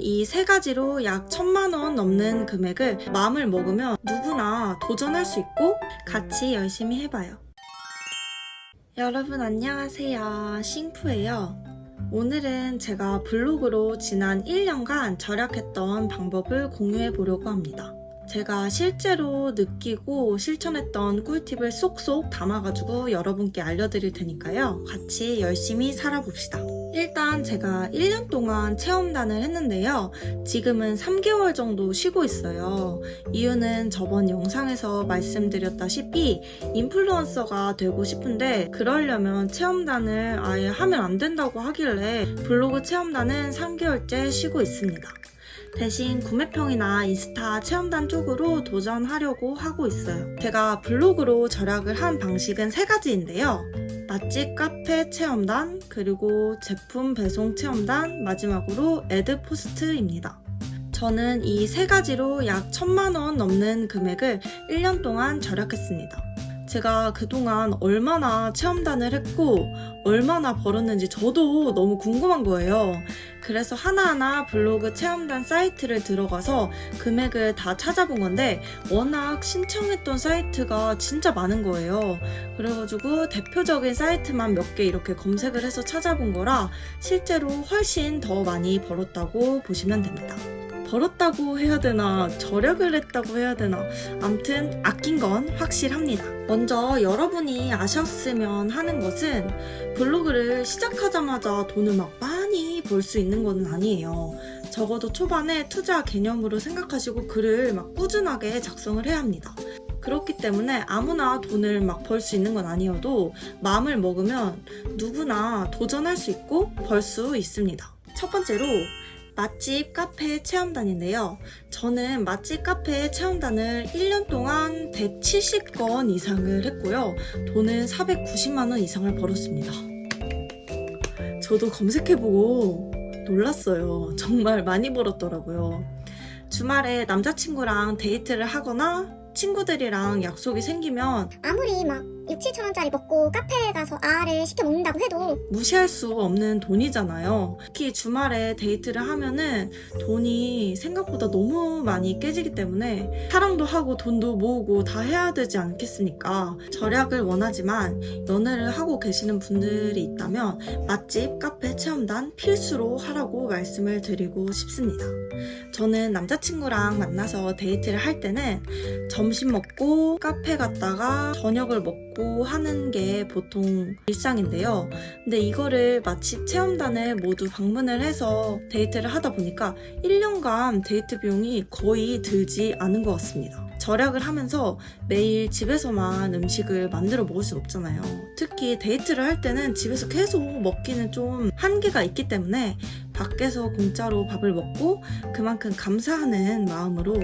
이 세 가지로 약 1,000만 원 넘는 금액을 마음을 먹으면 누구나 도전할 수 있고 같이 열심히 해봐요. 여러분 안녕하세요. 싱프예요. 오늘은 제가 블로그로 지난 1년간 절약했던 방법을 공유해 보려고 합니다. 제가 실제로 느끼고 실천했던 꿀팁을 쏙쏙 담아가지고 여러분께 알려드릴 테니까요. 같이 열심히 살아봅시다. 일단 제가 1년 동안 체험단을 했는데요. 지금은 3개월 정도 쉬고 있어요. 이유는 저번 영상에서 말씀드렸다시피 인플루언서가 되고 싶은데 그러려면 체험단을 아예 하면 안 된다고 하길래 블로그 체험단은 3개월째 쉬고 있습니다. 대신 구매평이나 인스타 체험단 쪽으로 도전하려고 하고 있어요. 제가 블로그로 절약을 한 방식은 3가지인데요. 맛집 카페 체험단, 그리고 제품 배송 체험단, 마지막으로 애드 포스트입니다. 저는 이 3가지로 약 1,000만 원 넘는 금액을 1년 동안 절약했습니다. 제가 그동안 얼마나 체험단을 했고 얼마나 벌었는지 저도 너무 궁금한 거예요. 그래서 하나하나 블로그 체험단 사이트를 들어가서 금액을 다 찾아본 건데 워낙 신청했던 사이트가 진짜 많은 거예요. 그래가지고 대표적인 사이트만 몇 개 이렇게 검색을 해서 찾아본 거라 실제로 훨씬 더 많이 벌었다고 보시면 됩니다. 벌었다고 해야 되나 절약을 했다고 해야 되나 암튼 아낀 건 확실합니다. 먼저 여러분이 아셨으면 하는 것은 블로그를 시작하자마자 돈을 막 많이 벌 수 있는 건 아니에요. 적어도 초반에 투자 개념으로 생각하시고 글을 막 꾸준하게 작성을 해야 합니다. 그렇기 때문에 아무나 돈을 막 벌 수 있는 건 아니어도 마음을 먹으면 누구나 도전할 수 있고 벌 수 있습니다. 첫 번째로 맛집 카페 체험단인데요. 저는 맛집 카페 체험단을 1년 동안 170건 이상을 했고요. 돈은 490만 원 이상을 벌었습니다. 저도 검색해보고 놀랐어요. 정말 많이 벌었더라고요. 주말에 남자친구랑 데이트를 하거나 친구들이랑 약속이 생기면 아무리 막 6, 7천 원짜리 먹고 카페에 가서 아를 시켜 먹는다고 해도 무시할 수 없는 돈이잖아요. 특히 주말에 데이트를 하면은 돈이 생각보다 너무 많이 깨지기 때문에 사랑도 하고 돈도 모으고 다 해야 되지 않겠습니까? 절약을 원하지만 연애를 하고 계시는 분들이 있다면 맛집 카페 체험단 필수로 하라고 말씀을 드리고 싶습니다. 저는 남자친구랑 만나서 데이트를 할 때는 점심 먹고 카페 갔다가 저녁을 먹고 하는 게 보통 일상인데요. 근데 이거를 맛집 체험단을 모두 방문을 해서 데이트를 하다 보니까 1년간 데이트 비용이 거의 들지 않은 것 같습니다. 절약을 하면서 매일 집에서만 음식을 만들어 먹을 순 없잖아요. 특히 데이트를 할 때는 집에서 계속 먹기는 좀 한계가 있기 때문에 밖에서 공짜로 밥을 먹고 그만큼 감사하는 마음으로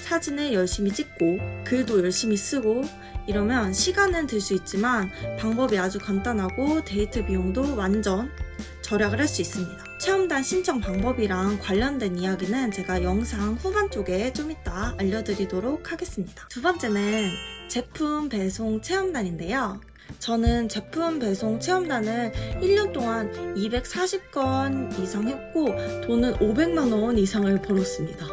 사진을 열심히 찍고 글도 열심히 쓰고 이러면 시간은 들 수 있지만 방법이 아주 간단하고 데이트 비용도 완전 절약을 할 수 있습니다. 체험단 신청 방법이랑 관련된 이야기는 제가 영상 후반 쪽에 좀 이따 알려드리도록 하겠습니다. 두 번째는 제품 배송 체험단인데요. 저는 제품 배송 체험단을 1년 동안 240건 이상 했고 돈은 500만 원 이상을 벌었습니다.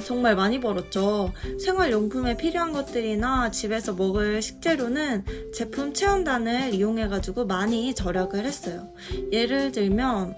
정말 많이 벌었죠. 생활용품에 필요한 것들이나 집에서 먹을 식재료는 제품 체험단을 이용해가지고 많이 절약을 했어요. 예를 들면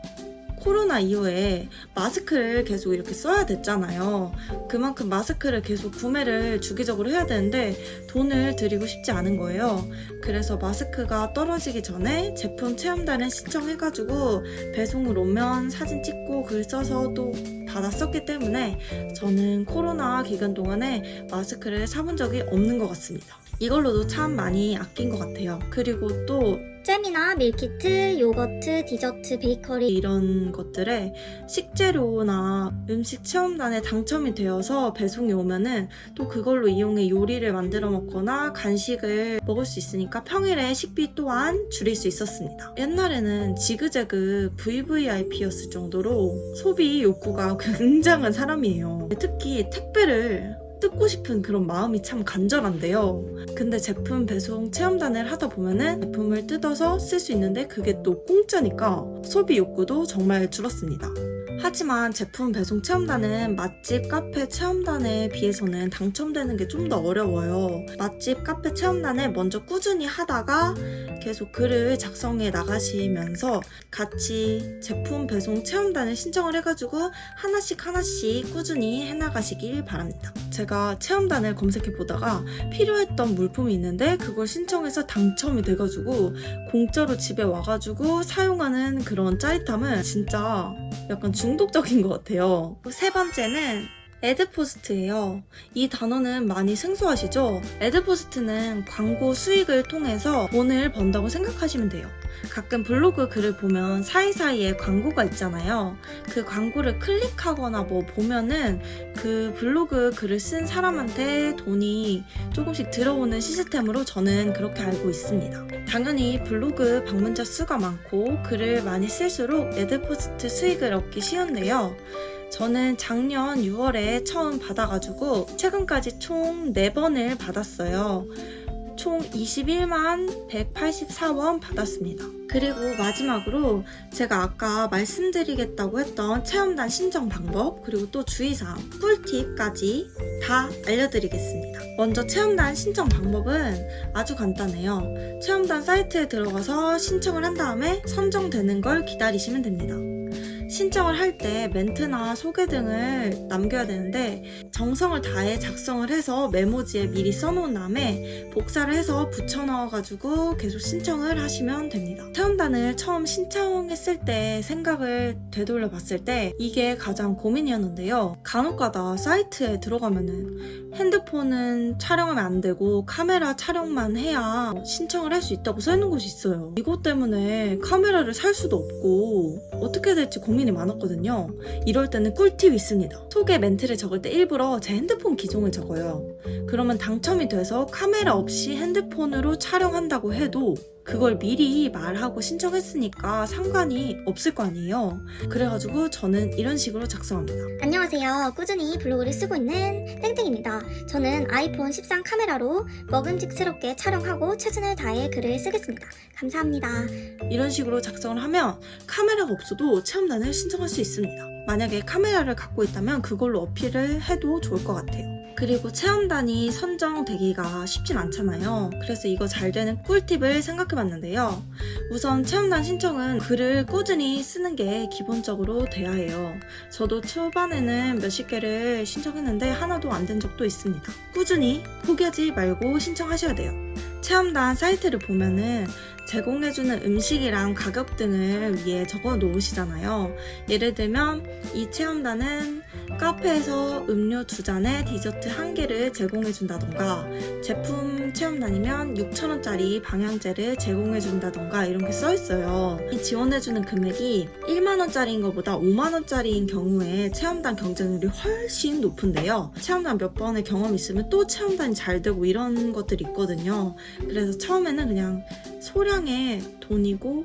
코로나 이후에 마스크를 계속 이렇게 써야 됐잖아요. 그만큼 마스크를 계속 구매를 주기적으로 해야 되는데 돈을 들이고 싶지 않은 거예요. 그래서 마스크가 떨어지기 전에 제품 체험단을 신청해가지고 배송을 오면 사진 찍고 글 써서 또 받았었기 때문에 저는 코로나 기간 동안에 마스크를 사본 적이 없는 것 같습니다. 이걸로도 참 많이 아낀 것 같아요. 그리고 또 잼이나 밀키트, 요거트, 디저트, 베이커리 이런 것들에 식재료나 음식 체험단에 당첨이 되어서 배송이 오면은 또 그걸로 이용해 요리를 만들어 먹거나 간식을 먹을 수 있으니까 평일에 식비 또한 줄일 수 있었습니다. 옛날에는 지그재그 VVIP였을 정도로 소비 욕구가 굉장한 사람이에요. 특히 택배를 뜯고 싶은 그런 마음이 참 간절한데요. 근데 제품 배송 체험단을 하다 보면은 제품을 뜯어서 쓸 수 있는데 그게 또 공짜니까 소비 욕구도 정말 줄었습니다. 하지만 제품 배송 체험단은 맛집 카페 체험단에 비해서는 당첨되는 게 좀 더 어려워요. 맛집 카페 체험단을 먼저 꾸준히 하다가 계속 글을 작성해 나가시면서 같이 제품 배송 체험단을 신청을 해가지고 하나씩 꾸준히 해나가시길 바랍니다. 제가 체험단을 검색해 보다가 필요했던 물품이 있는데 그걸 신청해서 당첨이 돼가지고 공짜로 집에 와가지고 사용하는 그런 짜릿함은 진짜 약간 중독적인 것 같아요. 세 번째는 애드포스트예요. 이 단어는 많이 생소하시죠? 애드포스트는 광고 수익을 통해서 돈을 번다고 생각하시면 돼요. 가끔 블로그 글을 보면 사이사이에 광고가 있잖아요. 그 광고를 클릭하거나 뭐 보면은 그 블로그 글을 쓴 사람한테 돈이 조금씩 들어오는 시스템으로 저는 그렇게 알고 있습니다. 당연히 블로그 방문자 수가 많고 글을 많이 쓸수록 애드포스트 수익을 얻기 쉬운데요. 저는 작년 6월에 처음 받아가지고 최근까지 총 4번을 받았어요. 총 21만 184원 받았습니다. 그리고 마지막으로 제가 아까 말씀드리겠다고 했던 체험단 신청 방법 그리고 또 주의사항, 꿀팁까지 다 알려드리겠습니다. 먼저 체험단 신청 방법은 아주 간단해요. 체험단 사이트에 들어가서 신청을 한 다음에 선정되는 걸 기다리시면 됩니다. 신청을 할 때 멘트나 소개 등을 남겨야 되는데 정성을 다해 작성을 해서 메모지에 미리 써놓은 다음에 복사를 해서 붙여 넣어가지고 계속 신청을 하시면 됩니다. 체험단을 처음 신청했을 때 생각을 되돌려 봤을 때 이게 가장 고민이었는데요. 간혹가다 사이트에 들어가면은 핸드폰은 촬영하면 안 되고 카메라 촬영만 해야 신청을 할 수 있다고 써있는 곳이 있어요. 이것 때문에 카메라를 살 수도 없고 어떻게 될지 고민이 많았거든요. 이럴 때는 꿀팁이 있습니다. 소개 멘트를 적을 때 일부러 제 핸드폰 기종을 적어요. 그러면 당첨이 돼서 카메라 없이 핸드폰으로 촬영한다고 해도 그걸 미리 말하고 신청했으니까 상관이 없을 거 아니에요. 그래가지고 저는 이런 식으로 작성합니다. 안녕하세요. 꾸준히 블로그를 쓰고 있는 땡땡입니다. 저는 아이폰 13 카메라로 먹음직스럽게 촬영하고 최선을 다해 글을 쓰겠습니다. 감사합니다. 이런 식으로 작성을 하면 카메라가 없어도 체험단을 신청할 수 있습니다. 만약에 카메라를 갖고 있다면 그걸로 어필을 해도 좋을 것 같아요. 그리고 체험단이 선정되기가 쉽진 않잖아요. 그래서 이거 잘 되는 꿀팁을 생각해봤는데요. 우선 체험단 신청은 글을 꾸준히 쓰는 게 기본적으로 돼야 해요. 저도 초반에는 몇십 개를 신청했는데 하나도 안 된 적도 있습니다. 꾸준히 포기하지 말고 신청하셔야 돼요. 체험단 사이트를 보면은 제공해주는 음식이랑 가격 등을 위에 적어 놓으시잖아요. 예를 들면 이 체험단은 카페에서 음료 2잔에 디저트 1개를 제공해준다던가 제품 체험단이면 6,000원짜리 방향제를 제공해준다던가 이런 게 써있어요. 이 지원해주는 금액이 1만원짜리인 것보다 5만원짜리인 경우에 체험단 경쟁률이 훨씬 높은데요. 체험단 몇 번의 경험이 있으면 또 체험단이 잘 되고 이런 것들이 있거든요. 그래서 처음에는 그냥 소량의 돈이고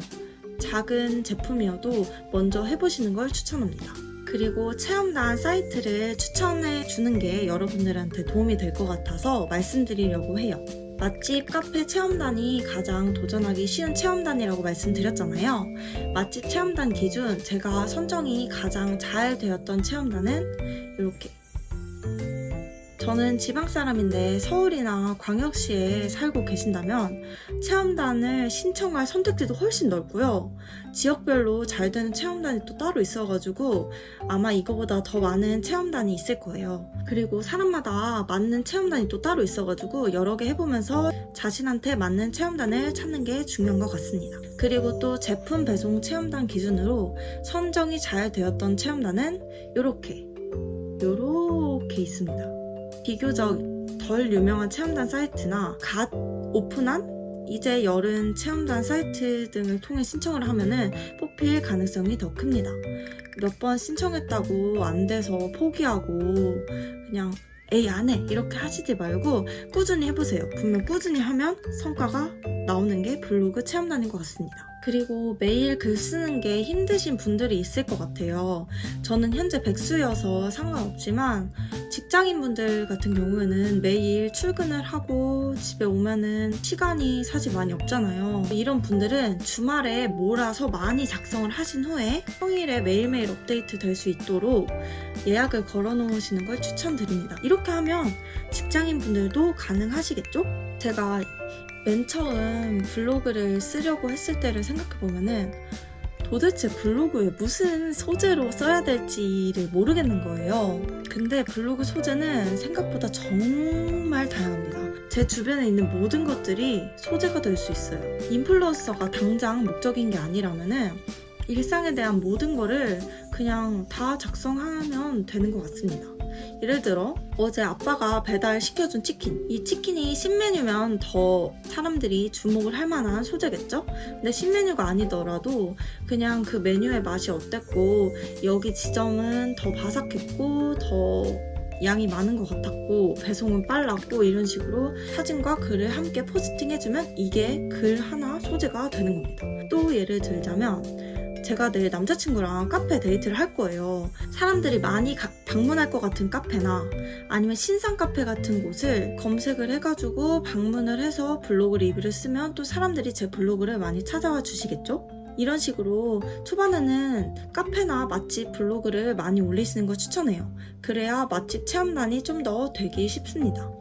작은 제품이어도 먼저 해보시는 걸 추천합니다. 그리고 체험단 사이트를 추천해 주는 게 여러분들한테 도움이 될 것 같아서 말씀드리려고 해요. 맛집 카페 체험단이 가장 도전하기 쉬운 체험단이라고 말씀드렸잖아요. 맛집 체험단 기준 제가 선정이 가장 잘 되었던 체험단은 이렇게 저는 지방 사람인데 서울이나 광역시에 살고 계신다면 체험단을 신청할 선택지도 훨씬 넓고요. 지역별로 잘 되는 체험단이 또 따로 있어가지고 아마 이거보다 더 많은 체험단이 있을 거예요. 그리고 사람마다 맞는 체험단이 또 따로 있어가지고 여러 개 해보면서 자신한테 맞는 체험단을 찾는 게 중요한 것 같습니다. 그리고 또 제품 배송 체험단 기준으로 선정이 잘 되었던 체험단은 이렇게 있습니다. 비교적 덜 유명한 체험단 사이트나 갓 오픈한 이제 열은 체험단 사이트 등을 통해 신청을 하면은 뽑힐 가능성이 더 큽니다. 몇 번 신청했다고 안 돼서 포기하고 그냥 에이 안 해 이렇게 하시지 말고 꾸준히 해보세요. 분명 꾸준히 하면 성과가 나오는 게 블로그 체험단인 것 같습니다. 그리고 매일 글 쓰는 게 힘드신 분들이 있을 것 같아요. 저는 현재 백수여서 상관없지만 직장인분들 같은 경우에는 매일 출근을 하고 집에 오면은 시간이 사실 많이 없잖아요. 이런 분들은 주말에 몰아서 많이 작성을 하신 후에 평일에 매일매일 업데이트 될 수 있도록 예약을 걸어 놓으시는 걸 추천드립니다. 이렇게 하면 직장인분들도 가능하시겠죠? 제가 맨 처음 블로그를 쓰려고 했을 때를 생각해보면은 도대체 블로그에 무슨 소재로 써야 될지를 모르겠는 거예요. 근데 블로그 소재는 생각보다 정말 다양합니다. 제 주변에 있는 모든 것들이 소재가 될 수 있어요. 인플루언서가 당장 목적인 게 아니라면은 일상에 대한 모든 거를 그냥 다 작성하면 되는 것 같습니다. 예를 들어 어제 아빠가 배달시켜준 치킨, 이 치킨이 신메뉴면 더 사람들이 주목을 할 만한 소재겠죠? 근데 신메뉴가 아니더라도 그냥 그 메뉴의 맛이 어땠고 여기 지점은 더 바삭했고 더 양이 많은 것 같았고 배송은 빨랐고 이런 식으로 사진과 글을 함께 포스팅해주면 이게 글 하나 소재가 되는 겁니다. 또 예를 들자면 제가 내일 남자친구랑 카페 데이트를 할 거예요. 사람들이 많이 방문할 것 같은 카페나 아니면 신상 카페 같은 곳을 검색을 해가지고 방문을 해서 블로그 리뷰를 쓰면 또 사람들이 제 블로그를 많이 찾아와 주시겠죠? 이런 식으로 초반에는 카페나 맛집 블로그를 많이 올리시는 걸 추천해요. 그래야 맛집 체험단이 좀 더 되기 쉽습니다.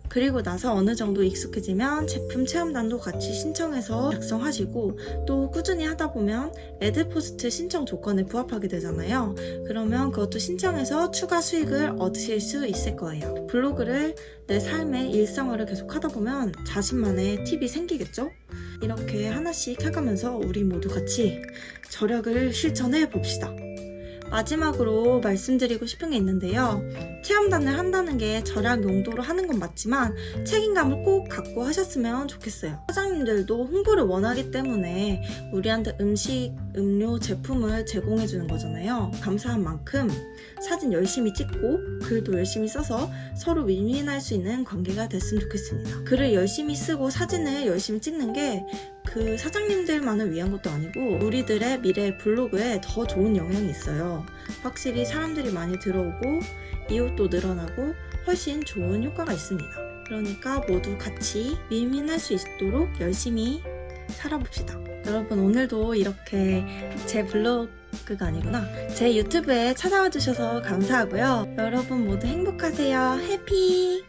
그리고 나서 어느 정도 익숙해지면 제품 체험단도 같이 신청해서 작성하시고 또 꾸준히 하다 보면 애드포스트 신청 조건에 부합하게 되잖아요. 그러면 그것도 신청해서 추가 수익을 얻으실 수 있을 거예요. 블로그를 내 삶의 일상화를 계속 하다 보면 자신만의 팁이 생기겠죠? 이렇게 하나씩 해가면서 우리 모두 같이 절약을 실천해 봅시다. 마지막으로 말씀드리고 싶은 게 있는데요. 체험단을 한다는 게 절약 용도로 하는 건 맞지만 책임감을 꼭 갖고 하셨으면 좋겠어요. 사장님들도 홍보를 원하기 때문에 우리한테 음식, 음료, 제품을 제공해 주는 거잖아요. 감사한 만큼 사진 열심히 찍고 글도 열심히 써서 서로 윈윈할 수 있는 관계가 됐으면 좋겠습니다. 글을 열심히 쓰고 사진을 열심히 찍는 게 그 사장님들만을 위한 것도 아니고 우리들의 미래 블로그에 더 좋은 영향이 있어요. 확실히 사람들이 많이 들어오고 이웃도 늘어나고 훨씬 좋은 효과가 있습니다. 그러니까 모두 같이 윈윈할 수 있도록 열심히 살아봅시다. 여러분 오늘도 이렇게 제 블로그가 아니구나. 제 유튜브에 찾아와 주셔서 감사하고요. 여러분 모두 행복하세요. 해피!